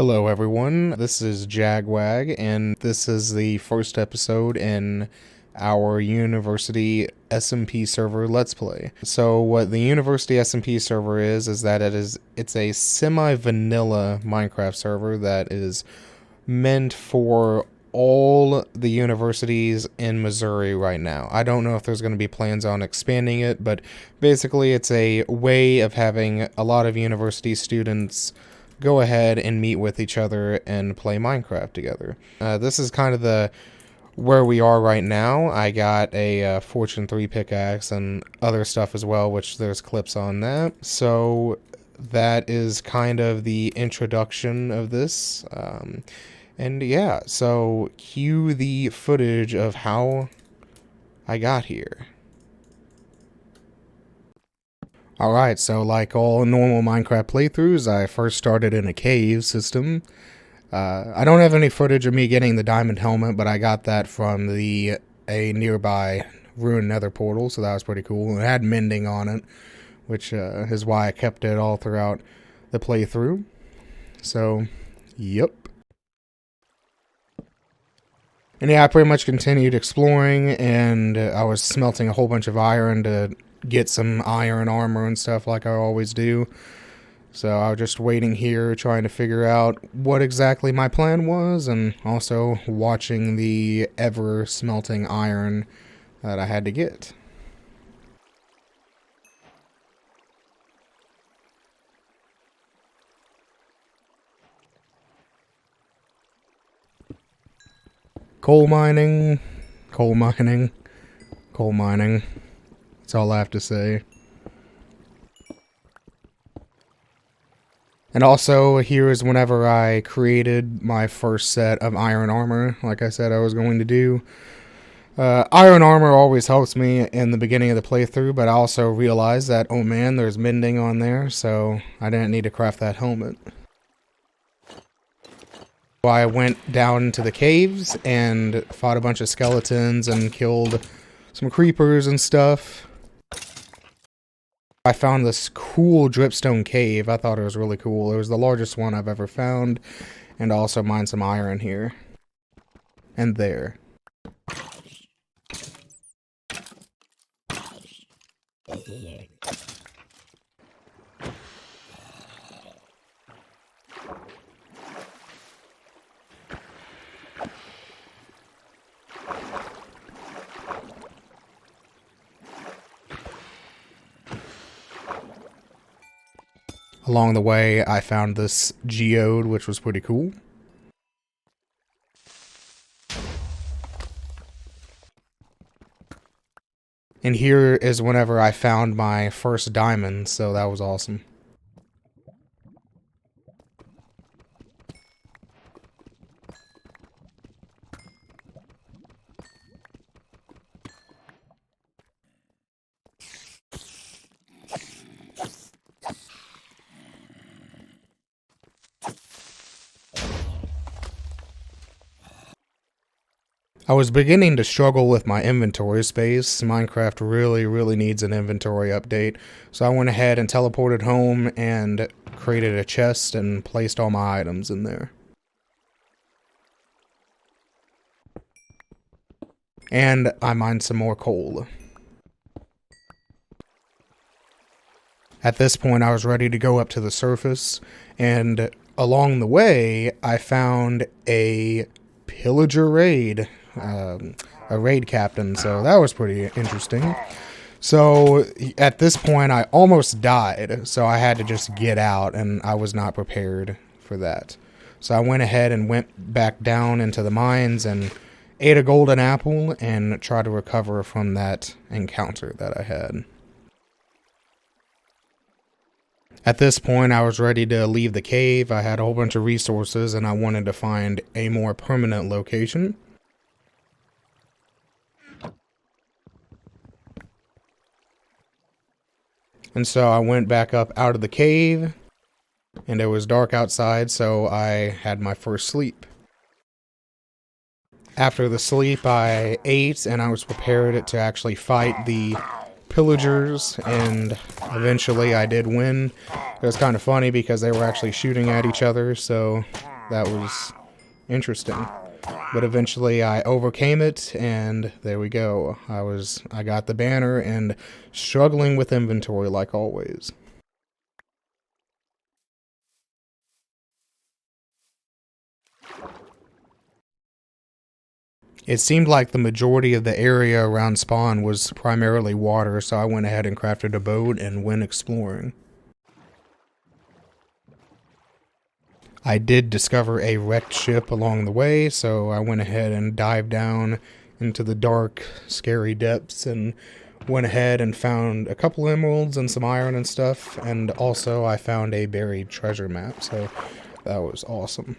Hello everyone, this is Jagwag, and this is the first episode in our University SMP server Let's Play. So what the University SMP server is that it's a semi-vanilla Minecraft server that is meant for all the universities in Missouri right now. I don't know if there's going to be plans on expanding it, but basically it's a way of having a lot of university students go ahead and meet with each other and play Minecraft together. This is kind of where we are right now. I got a Fortune 3 pickaxe and other stuff as well, which there's clips on that. So that is kind of the introduction of this. And yeah, so cue the footage of how I got here. Alright, so like all normal Minecraft playthroughs, I first started in a cave system. I don't have any footage of me getting the diamond helmet, but I got that from a nearby ruined nether portal, so that was pretty cool. It had mending on it, which is why I kept it all throughout the playthrough. So, yep. And yeah, I pretty much continued exploring, and I was smelting a whole bunch of iron to get some iron armor and stuff like I always do. So I was just waiting here trying to figure out what exactly my plan was, and also watching the ever smelting iron that I had to get. Coal mining, coal mining, coal mining. That's all I have to say. And also, here is whenever I created my first set of iron armor, like I said I was going to do. Iron armor always helps me in the beginning of the playthrough, but I also realized that, oh man, there's mending on there, so I didn't need to craft that helmet. So I went down to the caves and fought a bunch of skeletons and killed some creepers and stuff. I found this cool dripstone cave. I thought it was really cool. It was the largest one I've ever found, and also mined some iron here. And there. Along the way, I found this geode, which was pretty cool. And here is whenever I found my first diamond, so that was awesome. I was beginning to struggle with my inventory space. Minecraft really needs an inventory update. So I went ahead and teleported home and created a chest and placed all my items in there. And I mined some more coal. At this point, I was ready to go up to the surface, and along the way, I found a pillager raid. A raid captain, so that was pretty interesting. So at this point I almost died, so I had to just get out, and I was not prepared for that. So I went ahead and went back down into the mines and ate a golden apple and tried to recover from that encounter that I had. At this point I was ready to leave the cave. I had a whole bunch of resources and I wanted to find a more permanent location. And so I went back up out of the cave, and it was dark outside, so I had my first sleep. After the sleep, I ate, and I was prepared to actually fight the pillagers, and eventually I did win. It was kind of funny because they were actually shooting at each other, so that was interesting. But eventually I overcame it, and there we go. I got the banner and struggling with inventory like always. It seemed like the majority of the area around spawn was primarily water, so I went ahead and crafted a boat and went exploring. I did discover a wrecked ship along the way, so I went ahead and dived down into the dark, scary depths and went ahead and found a couple emeralds and some iron and stuff, and also I found a buried treasure map, so that was awesome.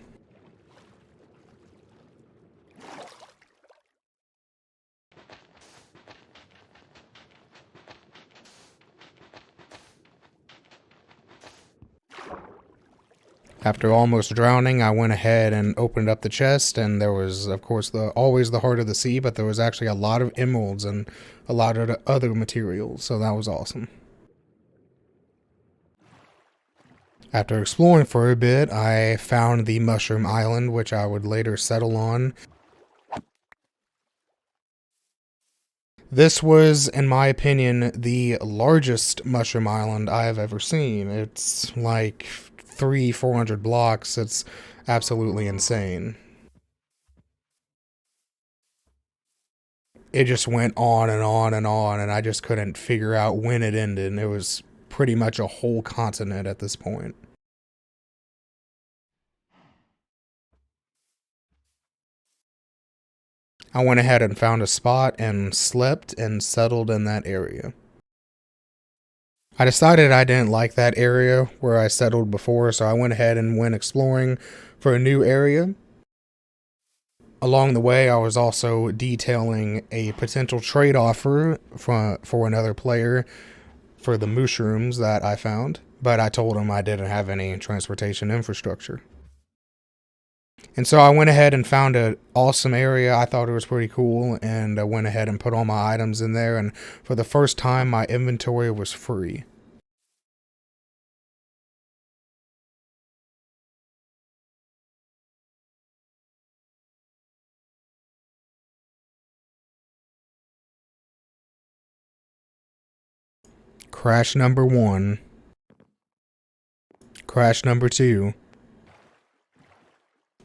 After almost drowning, I went ahead and opened up the chest, and there was, of course, always the heart of the sea, but there was actually a lot of emeralds and a lot of other materials, so that was awesome. After exploring for a bit, I found the Mushroom Island, which I would later settle on. This was, in my opinion, the largest Mushroom Island I've ever seen. It's like 400 blocks. It's absolutely insane. It just went on and on and on, and I just couldn't figure out when it ended. It was pretty much a whole continent at this point. I went ahead and found a spot and slept and settled in that area. I decided I didn't like that area where I settled before, so I went ahead and went exploring for a new area. Along the way, I was also detailing a potential trade offer for another player for the mushrooms that I found, but I told him I didn't have any transportation infrastructure. And so I went ahead and found an awesome area. I thought it was pretty cool, and I went ahead and put all my items in there, and for the first time, my inventory was free. Crash number 1. Crash number 2.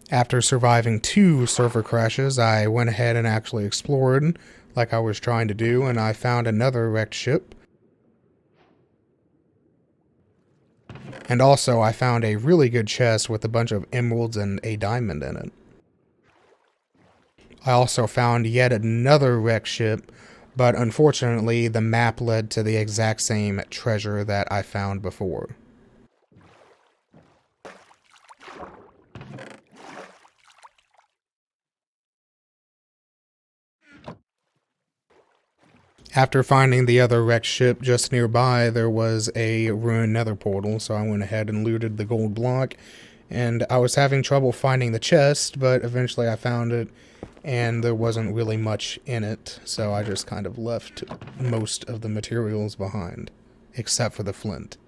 After surviving 2 server crashes, I went ahead and actually explored like I was trying to do, and I found another wrecked ship. And also, I found a really good chest with a bunch of emeralds and a diamond in it. I also found yet another wrecked ship, but unfortunately, the map led to the exact same treasure that I found before. After finding the other wrecked ship just nearby, there was a ruined nether portal, so I went ahead and looted the gold block, and I was having trouble finding the chest, but eventually I found it, and there wasn't really much in it, so I just kind of left most of the materials behind, except for the flint.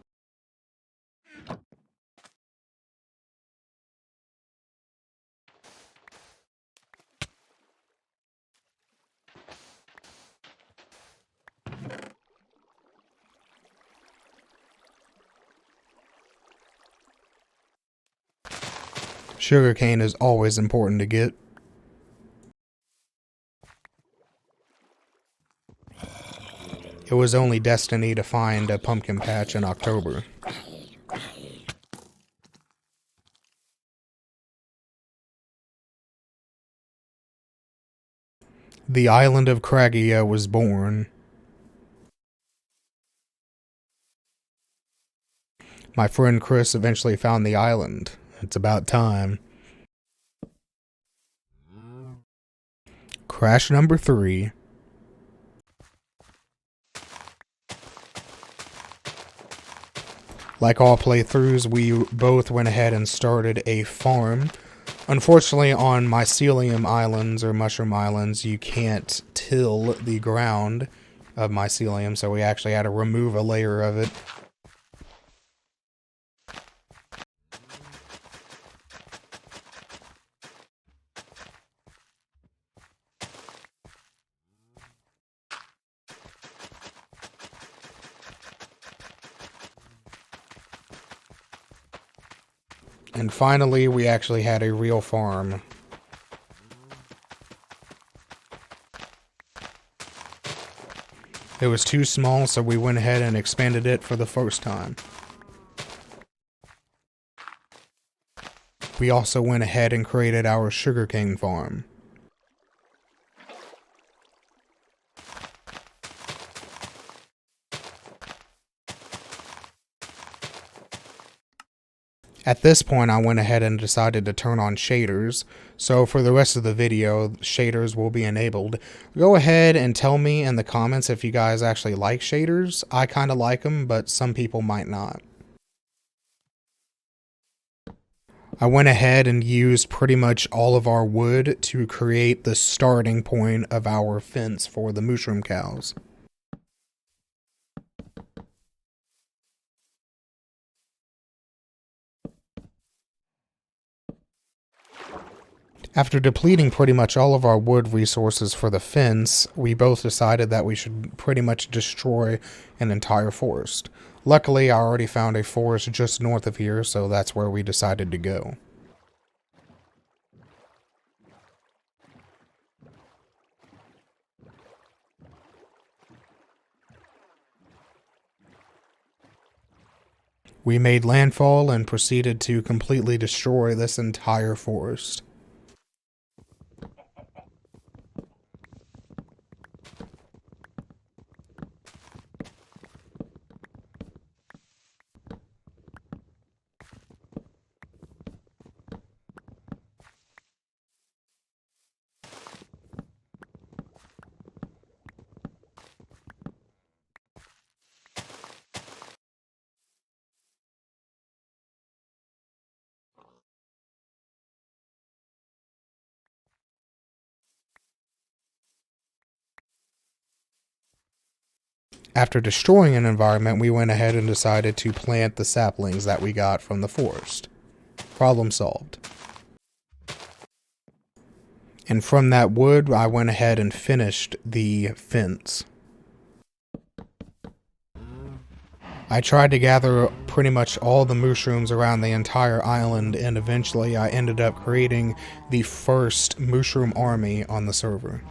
Sugarcane is always important to get. It was only destiny to find a pumpkin patch in October. The island of Kragia was born. My friend Chris eventually found the island. It's about time. Crash number 3. Like all playthroughs, we both went ahead and started a farm. Unfortunately, on mycelium islands or mushroom islands, you can't till the ground of mycelium, so we actually had to remove a layer of it. And finally, we actually had a real farm. It was too small, so we went ahead and expanded it for the first time. We also went ahead and created our sugarcane farm. At this point, I went ahead and decided to turn on shaders, so for the rest of the video, shaders will be enabled. Go ahead and tell me in the comments if you guys actually like shaders. I kind of like them, but some people might not. I went ahead and used pretty much all of our wood to create the starting point of our fence for the mushroom cows. After depleting pretty much all of our wood resources for the fence, we both decided that we should pretty much destroy an entire forest. Luckily, I already found a forest just north of here, so that's where we decided to go. We made landfall and proceeded to completely destroy this entire forest. After destroying an environment, we went ahead and decided to plant the saplings that we got from the forest. Problem solved. And from that wood, I went ahead and finished the fence. I tried to gather pretty much all the mushrooms around the entire island, and eventually I ended up creating the first mushroom army on the server.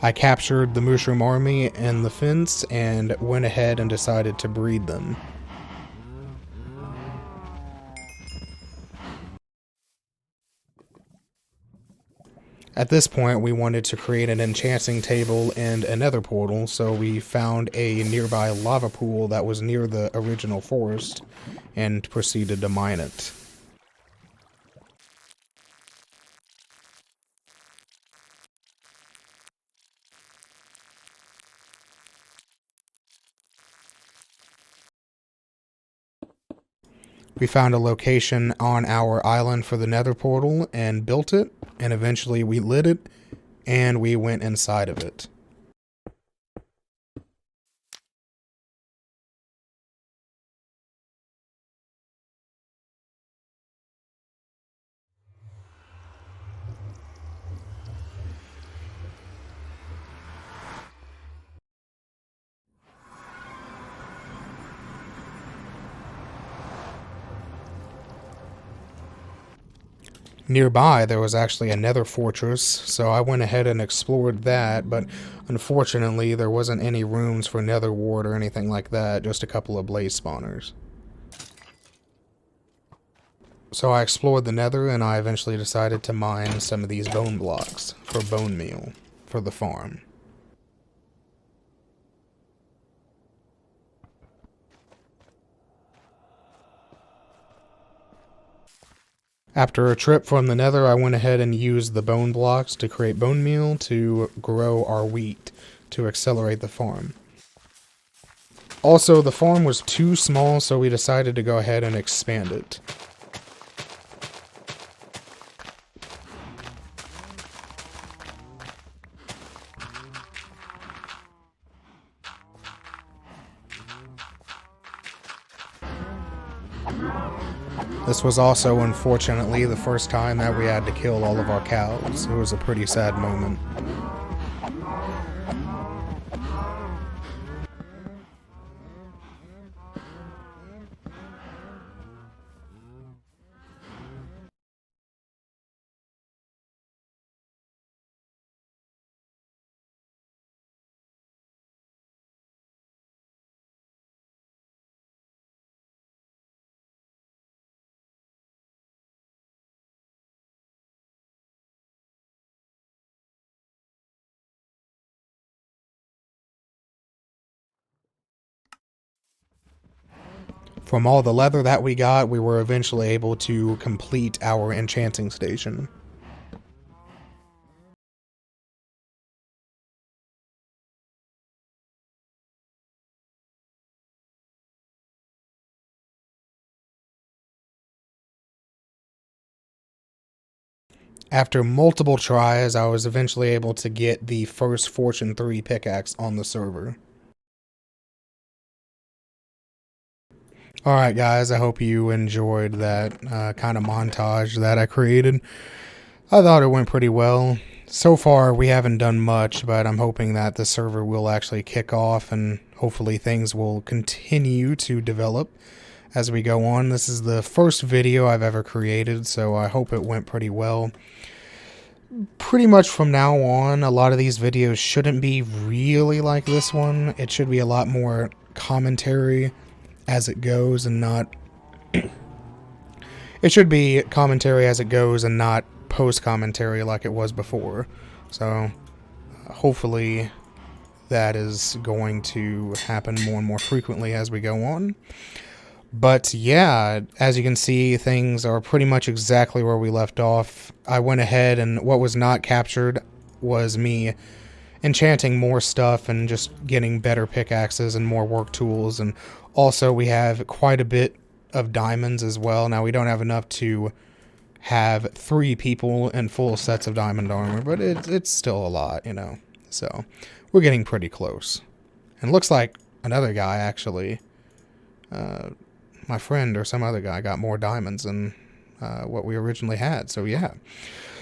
I captured the mushroom army in the fence and went ahead and decided to breed them. At this point, we wanted to create an enchanting table and a nether portal, so we found a nearby lava pool that was near the original forest and proceeded to mine it. We found a location on our island for the nether portal and built it, and eventually we lit it and we went inside of it. Nearby, there was actually a nether fortress, so I went ahead and explored that, but unfortunately, there wasn't any rooms for nether wart or anything like that, just a couple of blaze spawners. So I explored the nether, and I eventually decided to mine some of these bone blocks for bone meal for the farm. After a trip from the nether, I went ahead and used the bone blocks to create bone meal to grow our wheat to accelerate the farm. Also, the farm was too small, so we decided to go ahead and expand it. This was also, unfortunately, the first time that we had to kill all of our cows. It was a pretty sad moment. From all the leather that we got, we were eventually able to complete our enchanting station. After multiple tries, I was eventually able to get the first Fortune 3 pickaxe on the server. Alright guys, I hope you enjoyed that kind of montage that I created. I thought it went pretty well. So far, we haven't done much, but I'm hoping that the server will actually kick off and hopefully things will continue to develop as we go on. This is the first video I've ever created, so I hope it went pretty well. Pretty much from now on, a lot of these videos shouldn't be really like this one. It should be a lot more commentary as it goes and not... It should be commentary as it goes and not post-commentary like it was before. So, hopefully that is going to happen more and more frequently as we go on. But yeah, as you can see, things are pretty much exactly where we left off. I went ahead and what was not captured was me enchanting more stuff and just getting better pickaxes and more work tools. And also we have quite a bit of diamonds as well. Now we don't have enough to have 3 people in full sets of diamond armor, but it's still a lot, you know. So we're getting pretty close. And looks like another guy actually... my friend or some other guy got more diamonds than what we originally had. So yeah.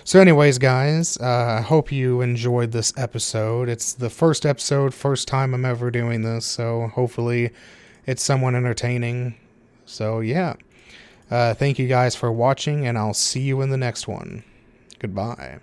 So anyways, guys, I hope you enjoyed this episode. It's the first episode, first time I'm ever doing this. So hopefully it's somewhat entertaining. So yeah. Thank you guys for watching, and I'll see you in the next one. Goodbye.